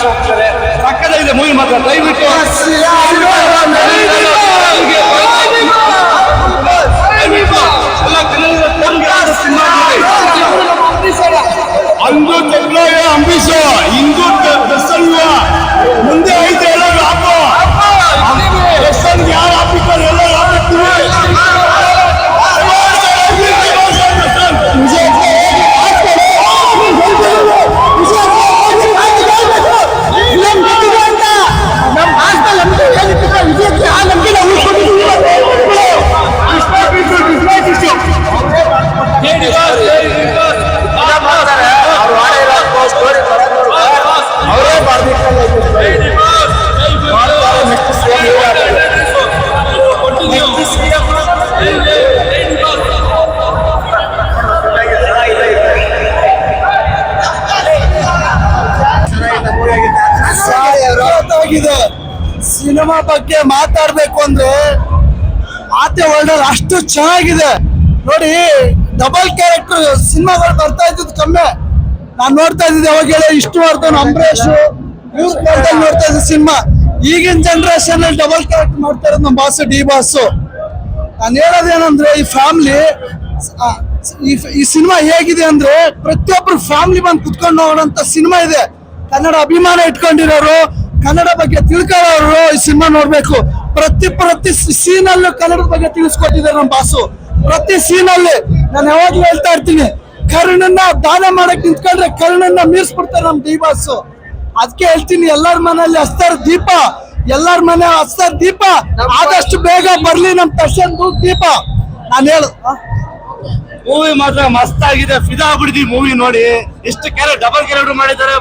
ಆಕಾಶ ಹೋಗ್ತಾರೆ. ಸಕ್ಕತ್ತಾಗಿದೆ ಮೂವಿ ಮಾತ್ರ, ದಯವಿಟ್ಟು ಅಂದು ತೆಗ್ಲಾಗ ಅಂಬೀಷ ಇಂದು ದರ್ಶನ್ ಮುಂದೆ ಐತೆ ಎಲ್ಲರೂ ಹಾಕೋ ದರ್ಶನ್ ಯಾರು ಹಾಕಿದ್ದಾರೆ ಎಲ್ಲರೂ ಹಾಕ್ತೀವಿ. ಸಿನಿಮಾ ಬಗ್ಗೆ ಮಾತಾಡ್ಬೇಕು ಅಂದ್ರೆ ಮಾತೆ ವರ್ಲ್ಡ್ ಅಷ್ಟು ಚೆನ್ನಾಗಿದೆ ನೋಡಿ. ಡಬಲ್ ಕ್ಯಾರೆಕ್ಟರ್ ಸಿನಿಮಾಗಳು ಬರ್ತಾ ಇದ್ದು ಕಮ್ಮಿ. ನಾನ್ ನೋಡ್ತಾ ಇದ್ದಿದ್ದೆ ಅವಾಗ ವಿಷ್ಣುವರ್ಧನ್, ಅಂಬರೀಷ್ ನೋಡ್ತಾ ಇದ್ದ ಸಿನಿಮಾ. ಈಗಿನ ಜನರೇಷನ್ ಅಲ್ಲಿ ಡಬಲ್ ಕ್ಯಾರೆಕ್ಟರ್ ಮಾಡ್ತಾ ಇರೋದು ನಮ್ಮ ಬಾಸ್ ಡಿ ಬಾಸ್. ನಾನು ಹೇಳೋದೇನಂದ್ರೆ ಈ ಫ್ಯಾಮಿಲಿ ಈ ಸಿನಿಮಾ ಹೇಗಿದೆ ಅಂದ್ರೆ ಪ್ರತಿಯೊಬ್ರು ಫ್ಯಾಮಿಲಿ ಬಂದು ಕುತ್ಕೊಂಡು ನೋಡೋಂತ ಸಿನಿಮಾ ಇದೆ. ಕನ್ನಡ ಅಭಿಮಾನ ಇಟ್ಕೊಂಡಿರೋರು, ಕನ್ನಡ ಬಗ್ಗೆ ತಿಳ್ಕೊಳ್ಳೋರು ಈ ಸಿನಿಮಾ ನೋಡ್ಬೇಕು. ಪ್ರತಿ ಸೀನ್ ಅಲ್ಲೂ ಕನ್ನಡದ ಬಗ್ಗೆ ತಿಳಿಸ್ಕೊಟ್ಟಿದ್ದಾರೆ ನಮ್ಮ ಬಾಸು. ಪ್ರತಿ ಸೀನ್ ಅಲ್ಲಿ ನಾನು ಯಾವಾಗ್ಲೂ ಹೇಳ್ತಾ ಇರ್ತೀನಿ, ಕರ್ಣನ್ನ ದಾನ ಮಾಡಕ್ ನಿಂತ್ಕೊಂಡ್ರೆ ಕರ್ಣನ್ನ ಮೀರ್ಸ್ಬಿಡ್ತಾರೆ ನಮ್ ಡಿ ಬಾಸು. ಅದಕ್ಕೆ ಹೇಳ್ತೀನಿ, ಎಲ್ಲಾರ ಮನೆಯಲ್ಲಿ ಹಚ್ತಾರ ದೀಪ, ಎಲ್ಲಾರ ಮನೆ ಹಚ್ತಾರ ದೀಪ, ಆದಷ್ಟು ಬೇಗ ಬರ್ಲಿ ನಮ್ ದರ್ಶನ್ ದೀಪ. ನಾನು ಮೂವಿ ಮಾತ್ರ ಮಸ್ತ್ ಆಗಿದೆ, ಫಿದಾ ಆಗ್ಬಿಡ್ತೀವಿ ಮೂವಿ ನೋಡಿ. ಎಷ್ಟು ಡಬಲ್ ಕ್ಯಾರೆಕ್ಟರ್ ಮಾಡಿದ್ದಾರೆ.